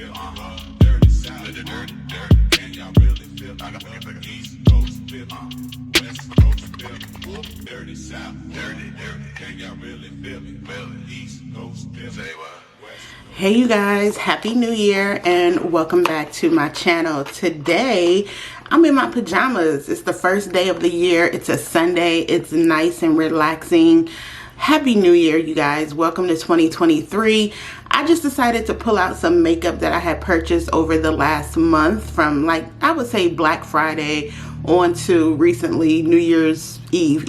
Hey you guys, happy new year and welcome back to my channel. Today I'm in my pajamas. It's the first day of the year. It's a Sunday. It's nice and relaxing. Happy new year, you guys. Welcome to 2023. I just decided to pull out some makeup that I had purchased over the last month from, like, I would say Black Friday on to recently New Year's Eve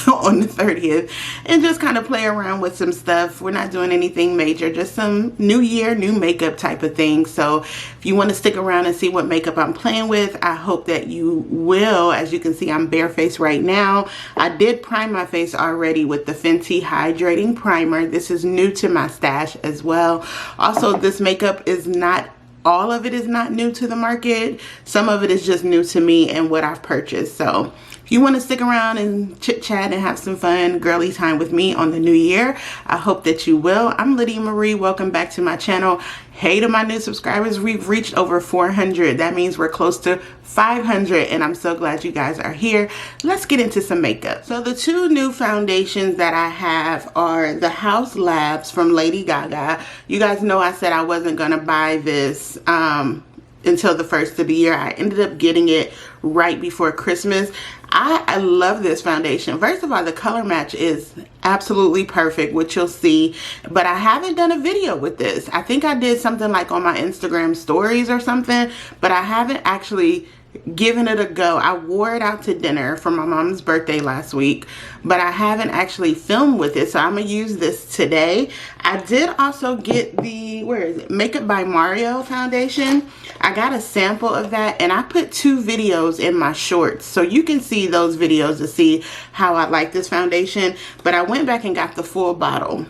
on the 30th, and just kind of play around with some stuff. We're not doing anything major, just some new year, new makeup type of thing. So if you want to stick around and see what makeup I'm playing with, I hope that you will. As you can see, I'm barefaced right now. I did prime my face already with the Fenty Hydrating Primer. This is new to my stash as well. Also, this makeup is not, all of it is not new to the market. Some of it is just new to me and what I've purchased. So if you want to stick around and chit chat and have some fun girly time with me on the new year, I hope that you will. I'm Lydia Marie. Welcome back to my channel. Hey to my new subscribers. We've reached over 400. That means we're close to 500, and I'm so glad you guys are here. Let's get into some makeup. So the two new foundations that I have are the Haus Labs from Lady Gaga. You guys know I said I wasn't gonna buy this until the first of the year. I ended up getting it right before Christmas. I love this foundation. First of all, the color match is absolutely perfect, which you'll see, but I haven't done a video with this. I think I did something like on my Instagram stories or something, but I haven't actually given it a go. I wore it out to dinner for my mom's birthday last week, but I haven't actually filmed with it, so I'm gonna use this today. I did also get the, where is it, Makeup by Mario foundation. I got a sample of that, and I put 2 videos in my shorts, so you can see those videos to see how I like this foundation. But I went back and got the full bottle,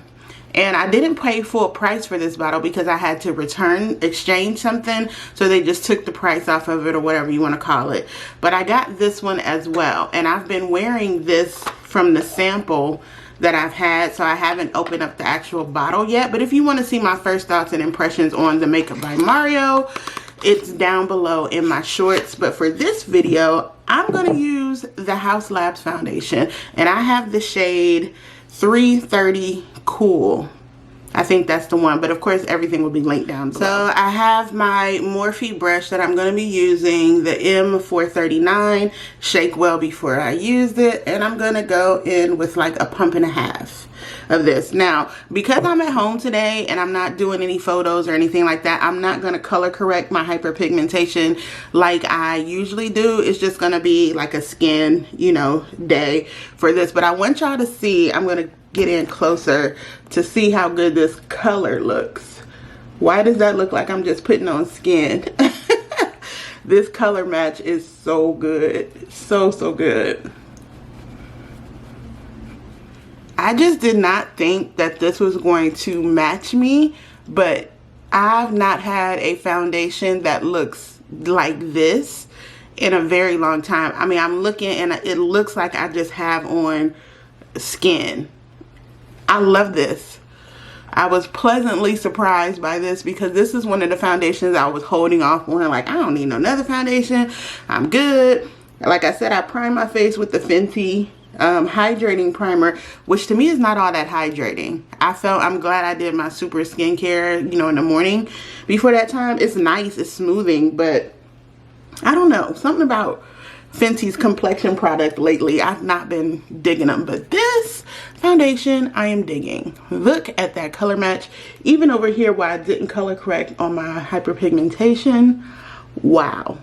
and I didn't pay full price for this bottle because I had to exchange something, so they just took the price off of it, or whatever you want to call it. But I got this one as well, and I've been wearing this from the sample that I've had, so I haven't opened up the actual bottle yet. But if you want to see my first thoughts and impressions on the Makeup by Mario, it's down below in my shorts. But for this video, I'm going to use the Haus Labs foundation, and I have the shade 330 Cool. I think that's the one, but of course everything will be linked down below. So I have my Morphe brush that I'm going to be using, the M439. Shake well before I use it, and I'm going to go in with like a pump and a half of this. Now, because I'm at home today and I'm not doing any photos or anything like that, I'm not going to color correct my hyperpigmentation like I usually do. It's just going to be like a skin, you know, day for this. But I want y'all to see, I'm going to get in closer to see how good this color looks. Why does that look like I'm just putting on skin? This color match is so good. So good. I just did not think that this was going to match me, but I've not had a foundation that looks like this in a very long time. I mean, I'm looking and it looks like I just have on skin. I love this. I was pleasantly surprised by this because this is one of the foundations I was holding off on. Like, I don't need no another foundation. I'm good. Like I said, I primed my face with the Fenty hydrating primer, which to me is not all that hydrating. I'm glad I did my super skincare, you know, in the morning before that time. It's nice, it's smoothing, but I don't know, something about Fenty's complexion product lately, I've not been digging them. But this foundation I am digging. Look at that color match. Even over here where I didn't color correct on my hyperpigmentation, wow,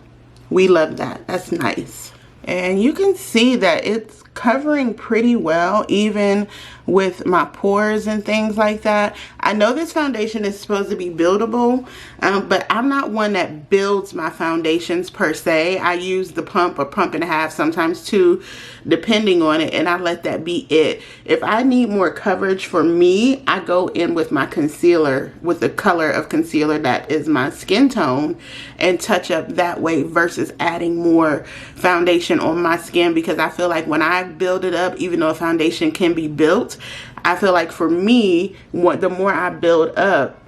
we love that. That's nice. And you can see that it's covering pretty well, even with my pores and things like that. I know this foundation is supposed to be buildable, but I'm not one that builds my foundations per se. I use the pump or pump and a half, sometimes 2, depending on it, and I let that be it. If I need more coverage for me, I go in with my concealer, with the color of concealer that is my skin tone, and touch up that way versus adding more foundation on my skin, because I feel like when I build it up, even though a foundation can be built, I feel like for me, the more I build up,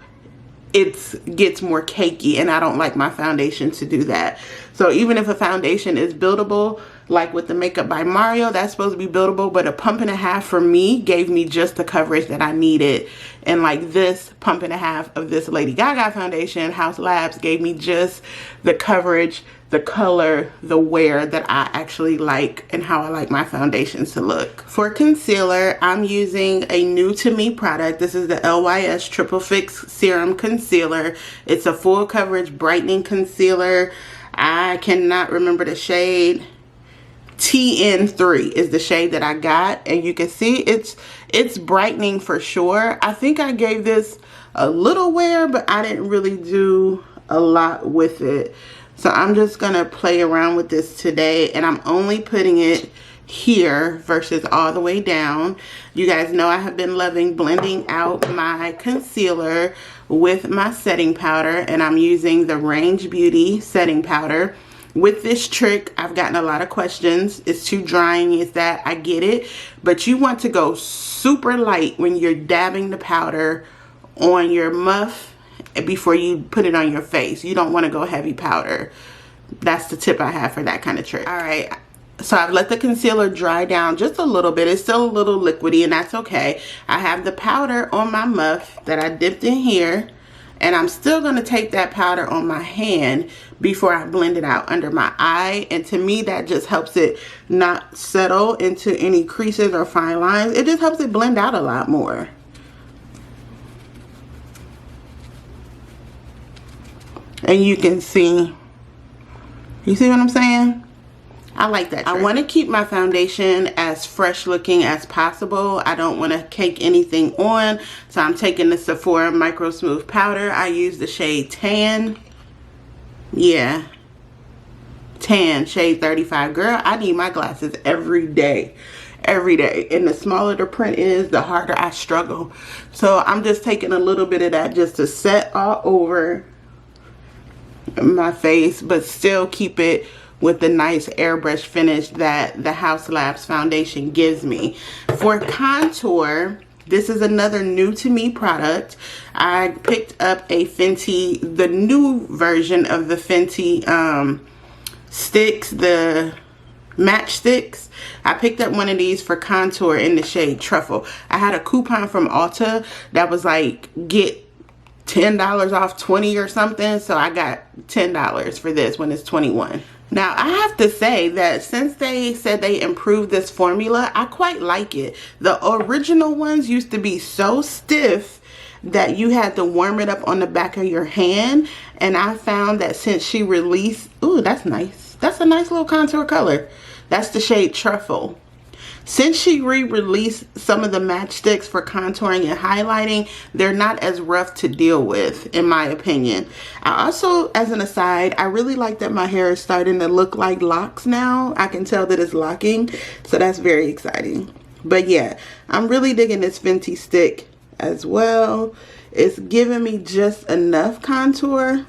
it gets more cakey, and I don't like my foundation to do that. So even if a foundation is buildable, like with the Makeup by Mario, that's supposed to be buildable, but a pump and a half for me gave me just the coverage that I needed. And like this pump and a half of this Lady Gaga foundation, Haus Labs, gave me just the coverage, the color, the wear that I actually like, and how I like my foundations to look. For concealer, I'm using a new to me product. This is the LYS Triple Fix Serum Concealer. It's a full coverage brightening concealer. I cannot remember the shade. TN3 is the shade that I got, and you can see it's brightening for sure. I think I gave this a little wear, but I didn't really do a lot with it. So I'm just gonna play around with this today, and I'm only putting it here versus all the way down. You guys know I have been loving blending out my concealer with my setting powder, and I'm using the Range Beauty setting powder. With this trick, I've gotten a lot of questions. It's too drying, is that? I get it, but you want to go super light when you're dabbing the powder on your muff before you put it on your face. You don't want to go heavy powder. That's the tip I have for that kind of trick. All right, so I've let the concealer dry down just a little bit. It's still a little liquidy, and that's okay. I have the powder on my muff that I dipped in here, and I'm still going to take that powder on my hand before I blend it out under my eye. And to me, that just helps it not settle into any creases or fine lines. It just helps it blend out a lot more. And you can see, you see what I'm saying? I like that trick. I want to keep my foundation as fresh looking as possible. I don't want to cake anything on. So I'm taking the Sephora Micro Smooth Powder. I use the shade Tan. Yeah. Tan, shade 35. Girl, I need my glasses every day. Every day. And the smaller the print is, the harder I struggle. So I'm just taking a little bit of that just to set all over my face, but still keep it with the nice airbrush finish that the Haus Labs foundation gives me. For contour, this is another new to me product. I picked up a Fenty, the new version of the Fenty sticks, the match sticks. I picked up one of these for contour in the shade Truffle. I had a coupon from Ulta that was like, get $10 off 20 or something, so I got $10 for this when it's 21. Now, I have to say that since they said they improved this formula, I quite like it. The original ones used to be so stiff that you had to warm it up on the back of your hand, and I found that since she released, ooh, that's nice. That's a nice little contour color. That's the shade Truffle. Since she re-released some of the matchsticks for contouring and highlighting, they're not as rough to deal with, in my opinion. I also, as an aside, I really like that my hair is starting to look like locks now. I can tell that it's locking, so that's very exciting. But yeah, I'm really digging this Fenty stick as well. It's giving me just enough contour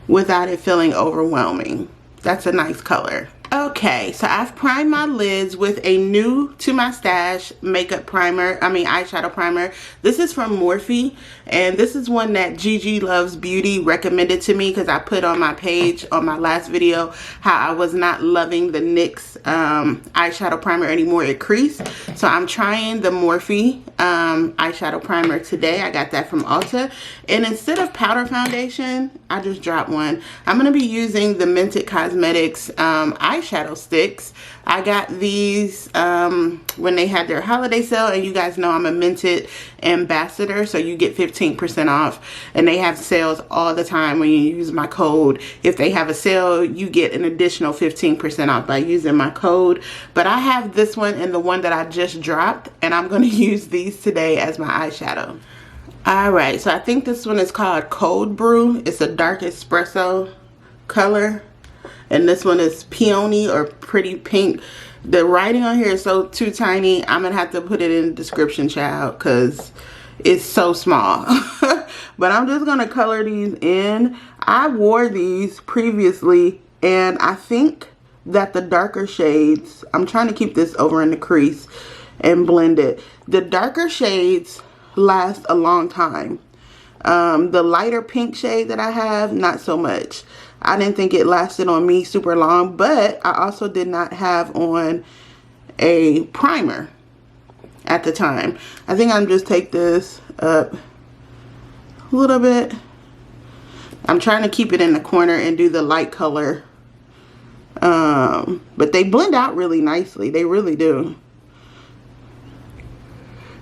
without it feeling overwhelming. That's a nice color. Okay, so I've primed my lids with a new to my stash makeup primer, eyeshadow primer. This is from Morphe, and this is one that Gigi Loves Beauty recommended to me because I put on my page on my last video how I was not loving the NYX eyeshadow primer anymore. It creased. So I'm trying the Morphe eyeshadow primer today. I got that from Ulta, and instead of powder foundation, I just dropped one. I'm going to be using the Mented Cosmetics eyeshadow sticks. I got these when they had their holiday sale, and you guys know I'm a Mented ambassador, so you get 15% off, and they have sales all the time when you use my code. If they have a sale, you get an additional 15% off by using my code. But I have this one and the one that I just dropped, and I'm going to use these today as my eyeshadow. Alright, so I think this one is called Cold Brew. It's a dark espresso color. And this one is Peony or Pretty Pink. The writing on here is so too tiny. I'm going to have to put it in the description, child, because it's so small. But I'm just going to color these in. I wore these previously, and I think that the darker shades, I'm trying to keep this over in the crease and blend it. The darker shades last a long time. The lighter pink shade that I have, not so much. I didn't think it lasted on me super long, but I also did not have on a primer at the time. I think I'm just take this up a little bit. I'm trying to keep it in the corner and do the light color. But they blend out really nicely. They really do.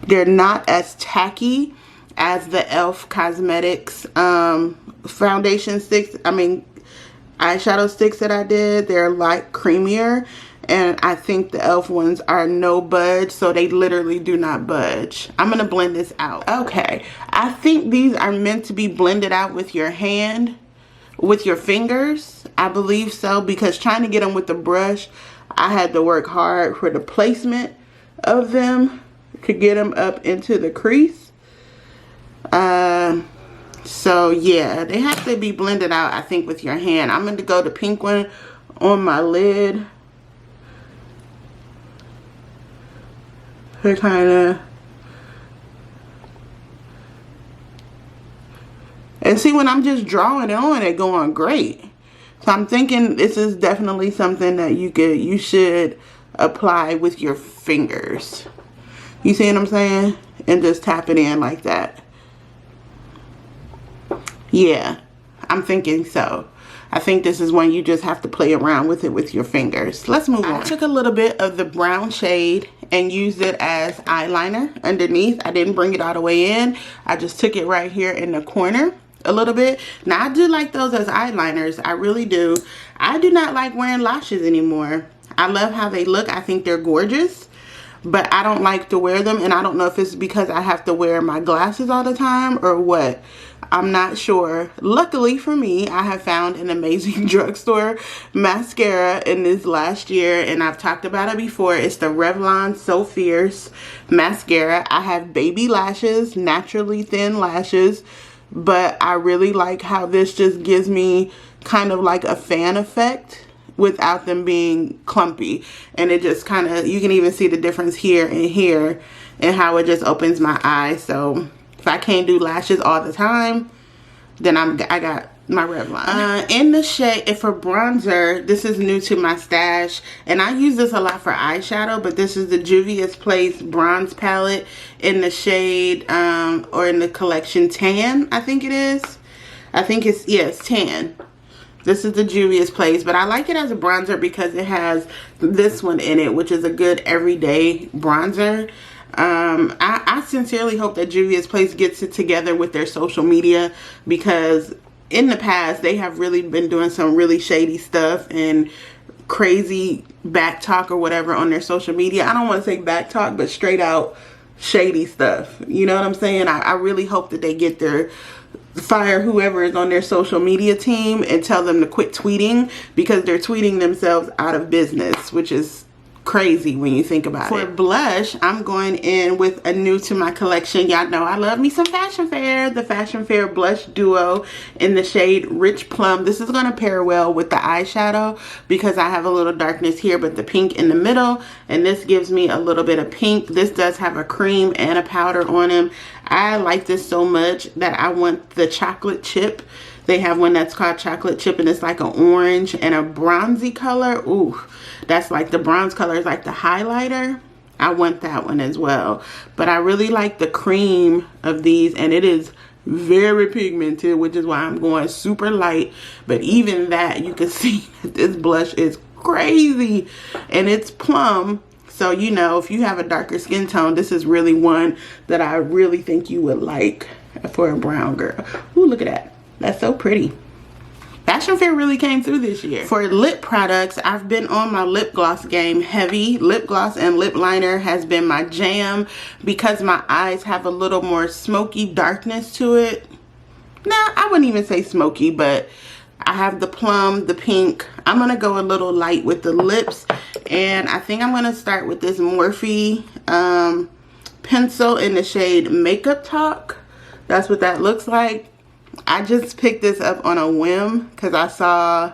They're not as tacky as the e.l.f. Cosmetics foundation sticks. I mean, eyeshadow sticks that I did. They're light creamier. And I think the e.l.f. ones are no budge, so they literally do not budge. I'm going to blend this out. Okay, I think these are meant to be blended out with your hand, with your fingers. I believe so, because trying to get them with the brush, I had to work hard for the placement of them to get them up into the crease. So yeah, they have to be blended out, I think, with your hand. I'm going to go the pink one on my lid. To kind of, and see, when I'm just drawing it on, it going great. So I'm thinking this is definitely something that you should apply with your fingers. You see what I'm saying? And just tap it in like that. Yeah, I'm thinking so. I think this is when you just have to play around with it with your fingers. Let's move on. I took a little bit of the brown shade and used it as eyeliner underneath. I didn't bring it all the way in. I just took it right here in the corner a little bit. Now, I do like those as eyeliners. I really do. I do not like wearing lashes anymore. I love how they look. I think they're gorgeous. But I don't like to wear them. And I don't know if it's because I have to wear my glasses all the time or what. I'm not sure. Luckily for me, I have found an amazing drugstore mascara in this last year, and I've talked about it before. It's the Revlon So Fierce mascara. I have baby lashes, naturally thin lashes, but I really like how this just gives me kind of like a fan effect without them being clumpy. And it just kind of, you can even see the difference here and here and how it just opens my eyes. So if I can't do lashes all the time, then I got my Revlon. In the shade, for bronzer, this is new to my stash. And I use this a lot for eyeshadow, but this is the Juvia's Place bronze palette in the shade, or in the collection Tan, I think it is. I think it's, yes, Tan. This is the Juvia's Place, but I like it as a bronzer because it has this one in it, which is a good everyday bronzer. I sincerely hope that Juvia's Place gets it together with their social media, because in the past they have really been doing some really shady stuff and crazy back talk or whatever on their social media. I don't want to say back talk, but straight out shady stuff. You know what I'm saying? I really hope that they get their fire whoever is on their social media team and tell them to quit tweeting, because they're tweeting themselves out of business, which is crazy when you think about it. For blush, I'm going in with a new to my collection. Y'all know I love me some Fashion Fair. The Fashion Fair Blush Duo in the shade Rich Plum. This is going to pair well with the eyeshadow because I have a little darkness here, but the pink in the middle, and this gives me a little bit of pink. This does have a cream and a powder on them. I like this so much that I want the chocolate chip. They have one that's called chocolate chip, and it's like an orange and a bronzy color. Ooh, that's like the bronze color is like the highlighter. I want that one as well. But I really like the cream of these, and it is very pigmented, which is why I'm going super light. But even that, you can see that this blush is crazy, and it's plum. So, you know, if you have a darker skin tone, this is really one that I really think you would like for a brown girl. Ooh, look at that. That's so pretty. Fashion Fair really came through this year. For lip products, I've been on my lip gloss game heavy. Lip gloss and lip liner has been my jam because my eyes have a little more smoky darkness to it. Nah, I wouldn't even say smoky, but I have the plum, the pink. I'm going to go a little light with the lips. And I think I'm going to start with this Morphe pencil in the shade Makeup Talk. That's what that looks like. I just picked this up on a whim because I saw,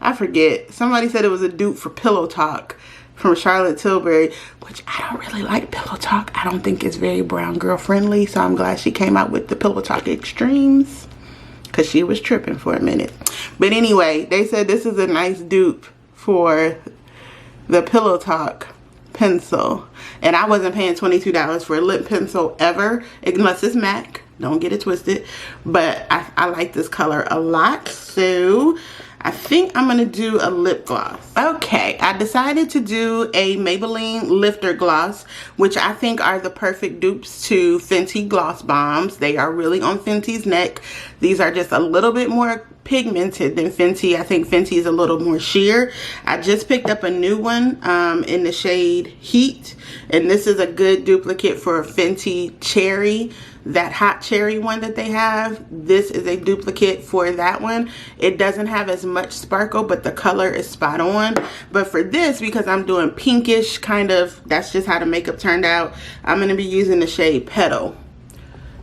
I forget, somebody said it was a dupe for Pillow Talk. from Charlotte Tilbury, which I don't really like Pillow Talk. I don't think it's very brown girl friendly, so I'm glad she came out with the Pillow Talk Extremes, because she was tripping for a minute. But anyway, they said this is a nice dupe for the Pillow Talk pencil. And I wasn't paying $22 for a lip pencil ever, unless it's MAC. Don't get it twisted. But I like this color a lot. So I think I'm going to do a lip gloss. Okay, I decided to do a Maybelline Lifter Gloss, which I think are the perfect dupes to Fenty Gloss Bombs. They are really on Fenty's neck. These are just a little bit more pigmented than Fenty. I think Fenty is a little more sheer. I just picked up a new one in the shade Heat, and this is a good duplicate for Fenty Cherry, that hot cherry one that they have. This is a duplicate for that one. It doesn't have as much sparkle, but the color is spot on. But for this, because I'm doing pinkish kind of, that's just how the makeup turned out, I'm going to be using the shade Petal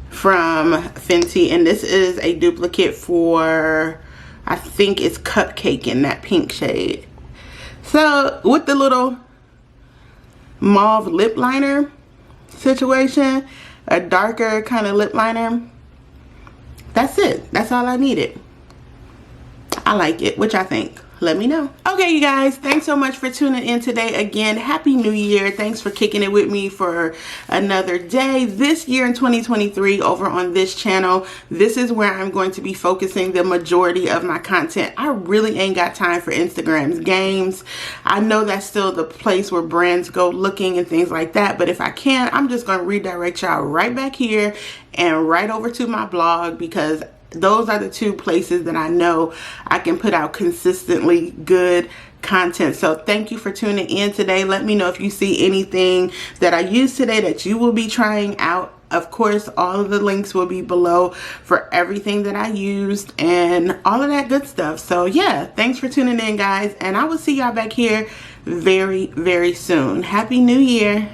from Fenty, and this is a duplicate for, I think it's Cupcake in that pink shade. So with the little mauve lip liner situation, a darker kind of lip liner, that's it. That's all I needed. I like it. What y'all think? Let me know. Okay, you guys, thanks so much for tuning in today. Again, Happy New Year. Thanks for kicking it with me for another day. This year in 2023, over on this channel, this is where I'm going to be focusing the majority of my content. I really ain't got time for Instagram's games. I know that's still the place where brands go looking and things like that, but if I can, I'm just going to redirect y'all right back here and right over to my blog, because those are the two places that I know I can put out consistently good content. So thank you for tuning in today. Let me know if you see anything that I used today that you will be trying out. Of course, all of the links will be below for everything that I used and all of that good stuff. So yeah, thanks for tuning in, guys, and I will see y'all back here very, very soon. Happy New Year.